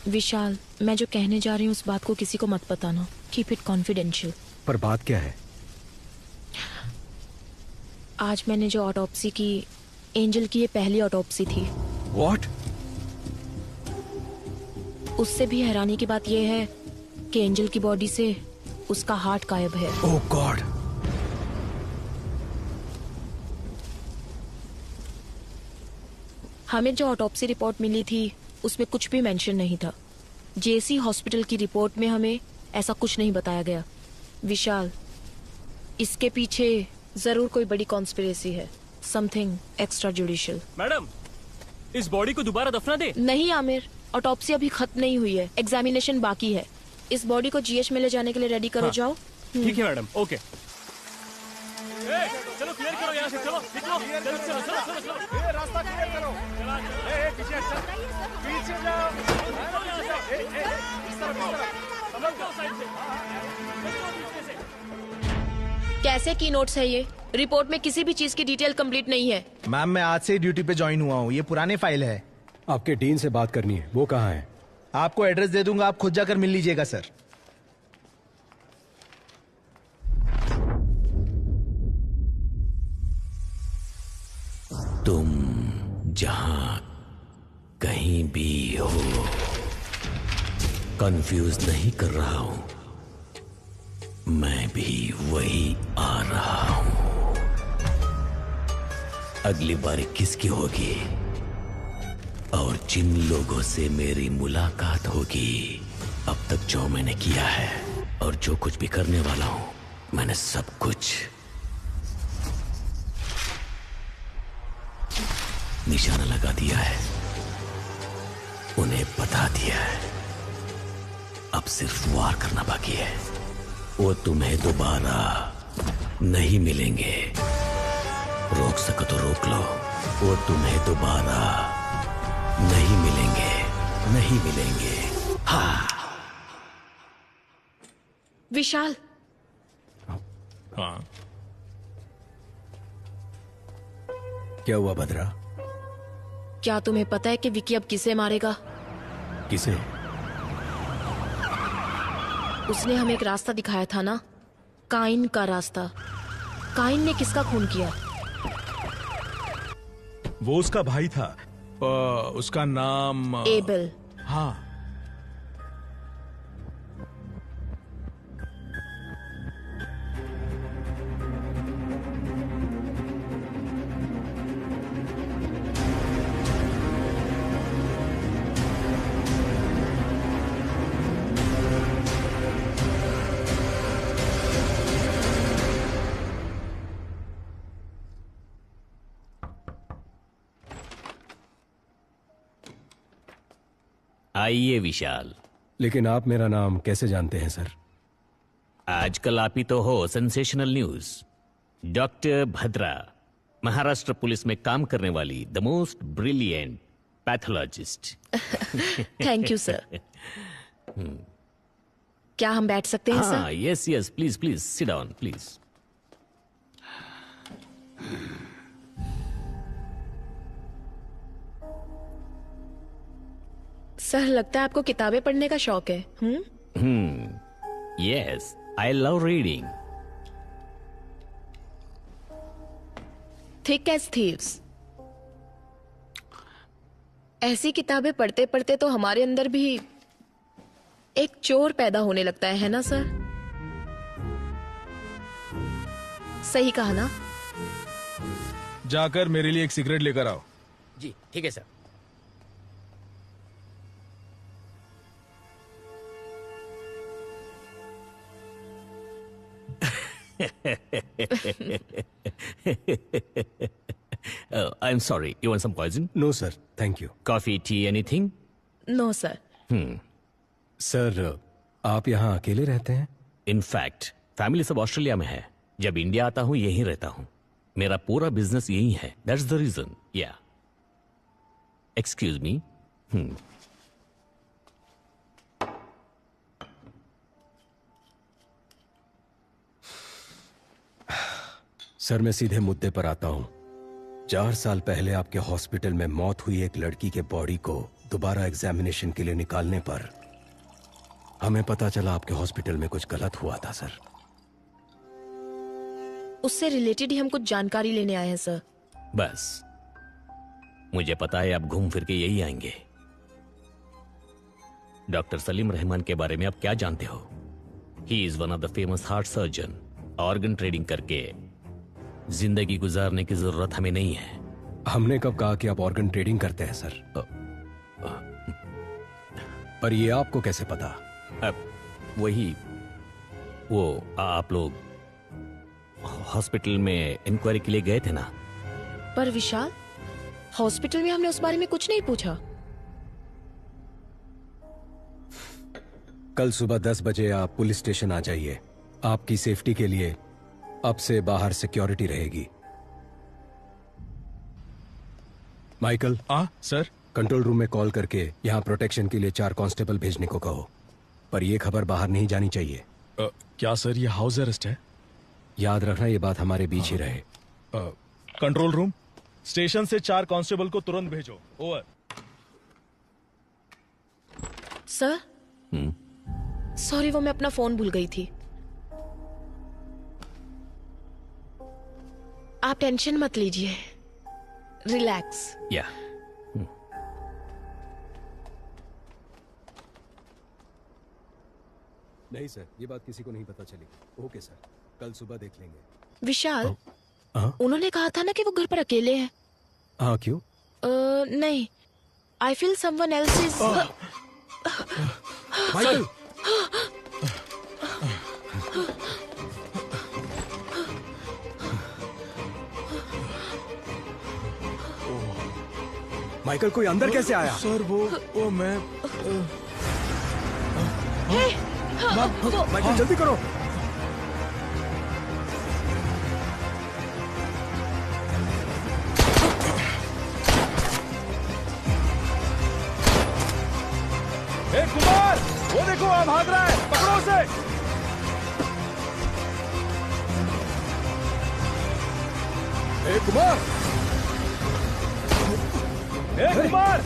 Vishal, मैं जो कहने जा रही हूँ उस बात को किसी को मत बताना। Keep it confidential. पर बात क्या है? आज मैंने जो ऑटोप्सी की, एंजल की ये पहली ऑटोप्सी थी। What? उससे भी हैरानी की बात यह है कि एंजल की बॉडी से उसका हार्ट गायब है। ओह गॉड। हमें जो ऑटोप्सी रिपोर्ट मिली थी उसमें कुछ भी मेंशन नहीं था। जेसी हॉस्पिटल की रिपोर्ट में हमें ऐसा कुछ नहीं बताया गया। विशाल, इसके पीछे जरूर कोई बड़ी कॉन्स्पिरेसी है। Something extra judicial. मैडम, इस बॉडी को दोबारा दफना दे। नहीं आमिर, ऑटोप्सी अभी खत्म नहीं हुई है, एग्जामिनेशन बाकी है। इस बॉडी को जीएच में ले जाने के लिए रेडी करो। जाओ। ठीक है मैडम, ओके। चलो क्लियर करो यहाँ से, चलो निकलो, चलो चलो चलो चलो, रास्ता क्लियर करो। पीछे पीछे जाओ। कैसे की नोट्स है ये? रिपोर्ट में किसी भी चीज की डिटेल कंप्लीट नहीं है। मैम, मैं आज से ड्यूटी पे ज्वाइन हुआ हूँ। ये पुराने फाइल है। आपके डीन से बात करनी है। वो कहाँ है? आपको एड्रेस दे दूंगा, आप खुद जाकर मिल लीजिएगा सर। तुम जहां कहीं भी हो, कंफ्यूज नहीं कर रहा हूं। मैं भी वही आ रहा हूं। अगली बारी किसकी होगी और जिन लोगों से मेरी मुलाकात होगी, अब तक जो मैंने किया है और जो कुछ भी करने वाला हूं, मैंने सब कुछ निशाना लगा दिया है, उन्हें बता दिया है। अब सिर्फ वार करना बाकी है। वो तुम्हें दोबारा नहीं मिलेंगे। रोक सको तो रोक लो। वो तुम्हें दोबारा नहीं मिलेंगे, नहीं मिलेंगे। विशाल, हाँ क्या हुआ भद्रा? क्या तुम्हें पता है कि विकी अब किसे मारेगा? किसे? उसने हमें एक रास्ता दिखाया था ना, काइन का रास्ता। काइन ने किसका खून किया? वो उसका भाई था। उसका नाम एबल। हाँ। आइए विशाल। लेकिन आप मेरा नाम कैसे जानते हैं सर? आजकल आप ही तो हो sensational news. Doctor Bhadra, Maharashtra police में काम करने वाली the most brilliant pathologist. Thank you sir. क्या हम बैठ सकते हैं sir? Yes yes, please please sit down please. Sir, लगता है आपको किताबें पढ़ने का शौक है। Yes, I love reading. Thick as thieves. ऐसी किताबें पढ़ते पढ़ते तो हमारे अंदर भी एक चोर पैदा होने लगता है ना सर? सही कहा ना? जाकर मेरे लिए एक सिगरेट लेकर आओ। जी ठीक है sir. I'm sorry. You want some poison? No, sir. Thank you. Coffee, tea, anything? No sir. Sir, आप यहाँ अकेले रहते हैं? इनफैक्ट फैमिली सब ऑस्ट्रेलिया में है। जब इंडिया आता हूँ यहीं रहता हूँ। मेरा पूरा बिजनेस यही है। That's the reason. Ya excuse me. Sir, मैं सीधे मुद्दे पर आता हूं। 4 साल पहले आपके हॉस्पिटल में मौत हुई एक लड़की के बॉडी को दोबारा एग्जामिनेशन के लिए निकालने पर हमें पता चला आपके हॉस्पिटल में कुछ गलत हुआ था सर। उससे रिलेटेड ही हम कुछ जानकारी लेने आए हैं सर। बस मुझे पता है आप घूम फिर के यही आएंगे। डॉक्टर सलीम रहमान के बारे में आप क्या जानते हो? He is one of the famous heart surgeon. Organ trading करके जिंदगी गुजारने की जरूरत हमें नहीं है। हमने कब कहा कि आप ऑर्गन ट्रेडिंग करते हैं सर? पर ये आपको कैसे पता? वो आप लोग हॉस्पिटल में इंक्वायरी के लिए गए थे ना? पर विशाल, हॉस्पिटल में हमने उस बारे में कुछ नहीं पूछा। कल सुबह 10 बजे आप पुलिस स्टेशन आ जाइए। आपकी सेफ्टी के लिए अब से बाहर सिक्योरिटी रहेगी। माइकल। सर। कंट्रोल रूम में कॉल करके यहाँ प्रोटेक्शन के लिए 4 कांस्टेबल भेजने को कहो। पर यह खबर बाहर नहीं जानी चाहिए। क्या सर, ये हाउस अरेस्ट है? याद रखना, ये बात हमारे बीच ही रहे। कंट्रोल रूम, स्टेशन से 4 कांस्टेबल को तुरंत भेजो। ओवर। सर, सॉरी, वो मैं अपना फोन भूल गई थी। आप टेंशन मत लीजिए, रिलैक्स। या नहीं सर, ये बात किसी को नहीं पता चली। ओके सर, कल सुबह देख लेंगे। विशाल, उन्होंने कहा था ना कि वो घर पर अकेले हैं। हाँ, क्यों? नहीं, I feel someone else is. Michael, Michael, कोई अंदर कैसे आया? सर, वो मैं माइकल, जल्दी करो। कुमार, कहाँ भाग रहा है? पकड़ो उसे। A Kumar, A Kumar,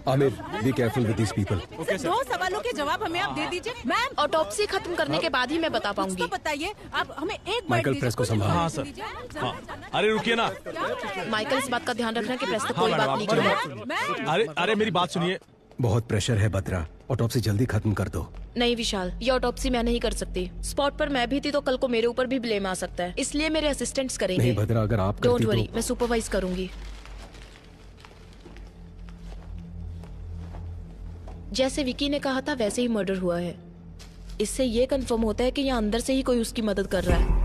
Aamir, be careful with these people. दो सवालों के जवाब हमें आप दे दीजिए। मैम, ऑटोप्सी खत्म करने के बाद ही मैं बता पाऊंगी। तो बताइए, आप हमें एक माइकल प्रेस को संभाल। हाँ सर। हाँ। अरे रुकिए ना। माइकल इस बात का ध्यान रखना कि प्रेस तक हाँ, कोई मैडम, बात आप लीक मेरी ना हो। अरे अरे मेरी बात सुनिए। बहुत प्रेशर है बद्रा, ऑटोप्सी जल्दी खत्म कर दो। नहीं विशाल, ये ऑटोप्सी मैं नहीं कर सकती। स्पॉट पर मैं भी थी तो कल को मेरे ऊपर भी ब्लेम आ सकता है, इसलिए मेरे असिस्टेंट्स करेंगे। नहीं बद्रा, अगर आप डोंट करती वरी, तो... मैं सुपरवाइज करूंगी। जैसे विकी ने कहा था वैसे ही मर्डर हुआ है। इससे ये कंफर्म होता है कि यहाँ अंदर से ही कोई उसकी मदद कर रहा है।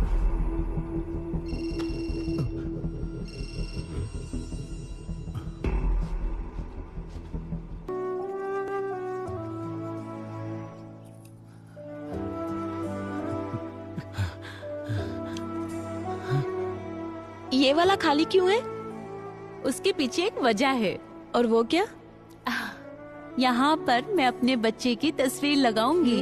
ये वाला खाली क्यों है? उसके पीछे एक वजह है। और वो क्या? यहाँ पर मैं अपने बच्चे की तस्वीर लगाऊंगी।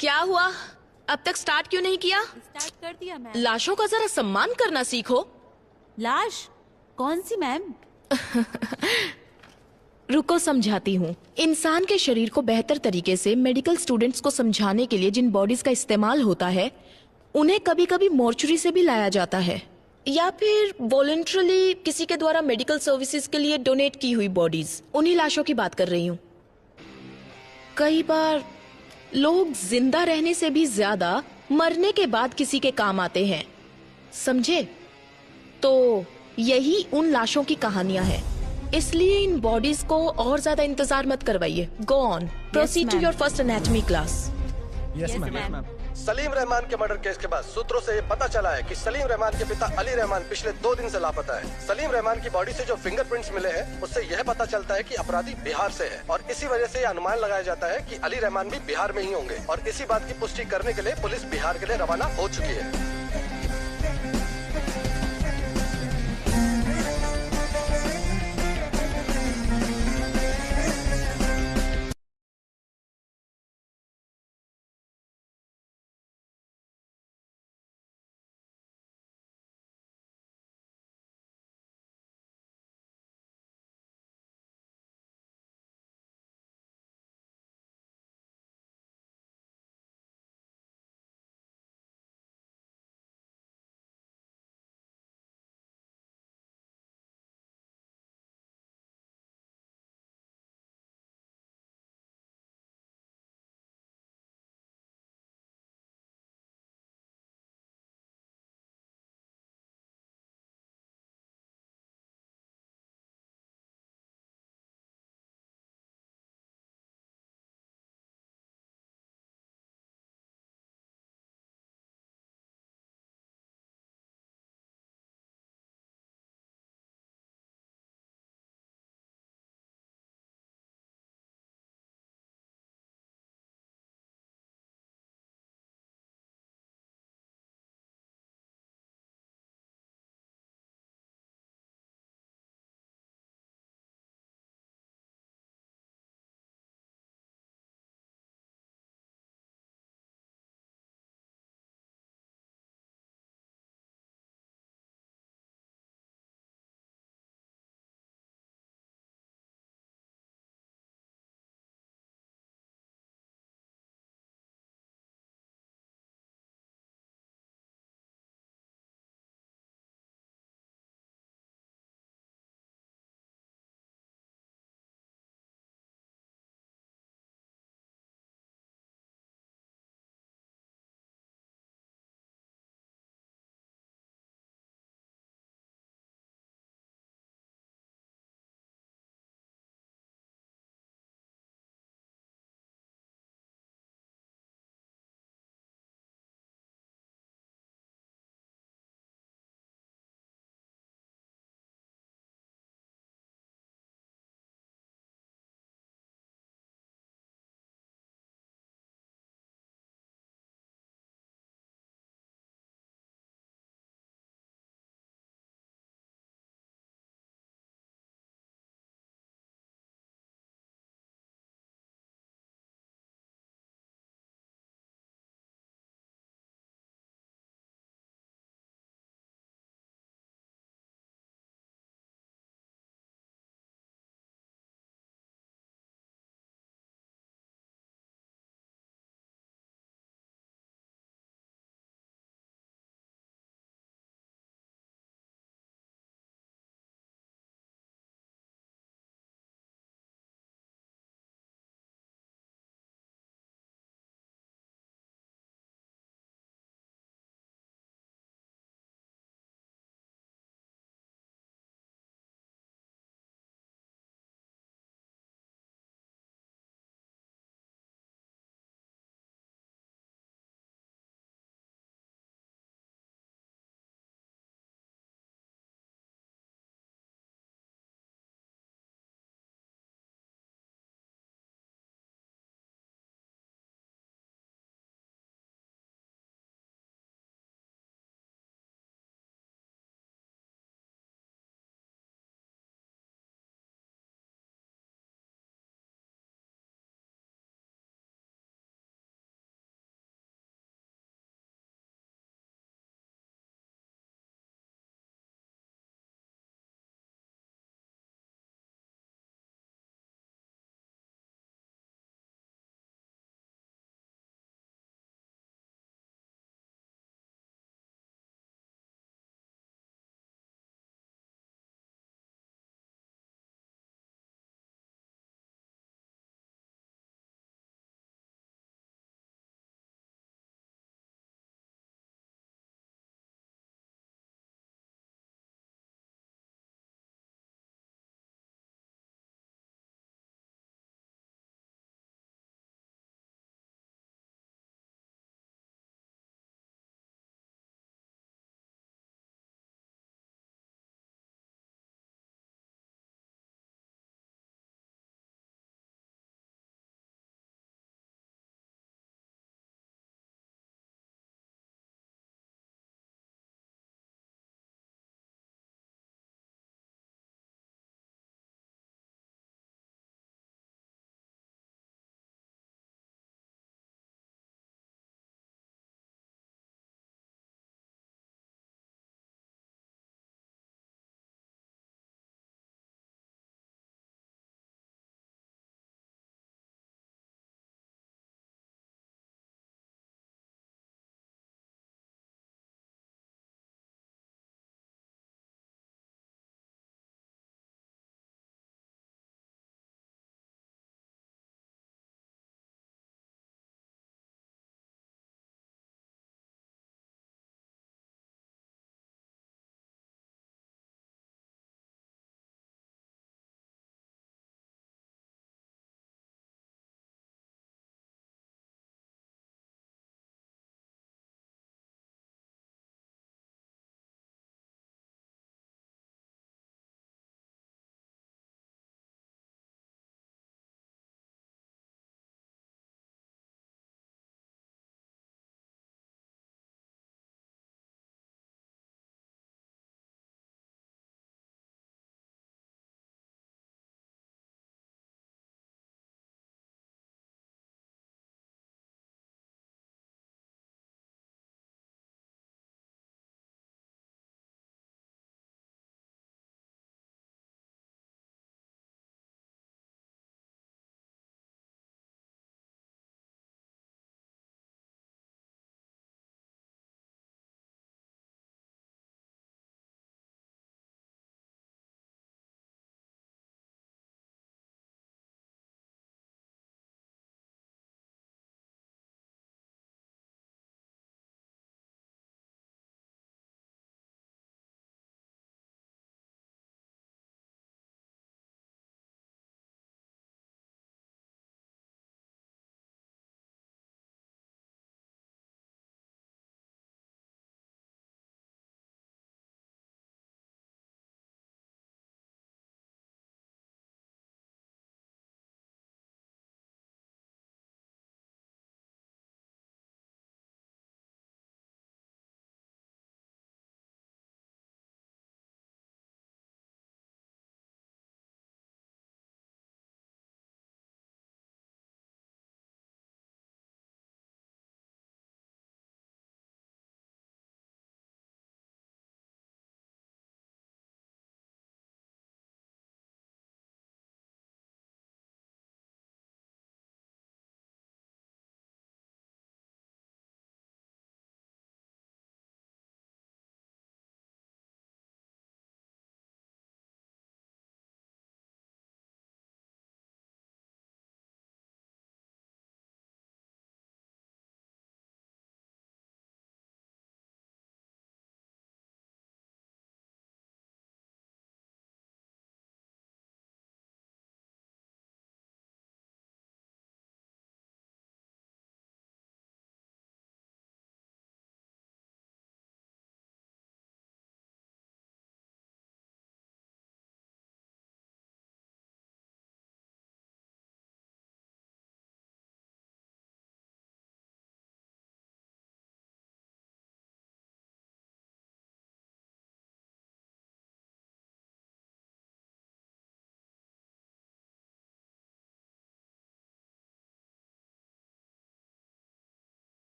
क्या हुआ? अब तक स्टार्ट क्यों नहीं किया? स्टार्ट कर दिया मैम। लाशों का जरा सम्मान करना सीखो। लाश? कौन सी मैम? रुको समझाती हूँ। इंसान के शरीर को बेहतर तरीके से मेडिकल स्टूडेंट्स को समझाने के लिए जिन बॉडीज का इस्तेमाल होता है, उन्हें कभी कभी मॉर्चुरी से भी लाया जाता है, या फिर वॉलंटरली किसी के द्वारा मेडिकल सर्विसेज के लिए डोनेट की हुई बॉडीज। उन्हीं लाशों की बात कर रही हूँ। कई बार लोग जिंदा रहने से भी ज्यादा मरने के बाद किसी के काम आते हैं, समझे? तो यही उन लाशों की कहानियां हैं। इसलिए इन बॉडीज को और ज्यादा इंतजार मत करवाइए। Go on, proceed to your first anatomy class. Yes ma'am. Salim Rahman के मर्डर केस के बाद सूत्रों से ये पता चला है कि सलीम रहमान के पिता अली रहमान पिछले 2 दिन से लापता है। सलीम रहमान की बॉडी से जो फिंगरप्रिंट्स मिले हैं, उससे यह पता चलता है कि अपराधी बिहार से है, और इसी वजह से यह अनुमान लगाया जाता है कि अली रहमान भी बिहार में ही होंगे। और इसी बात की पुष्टि करने के लिए पुलिस बिहार के लिए रवाना हो चुकी है।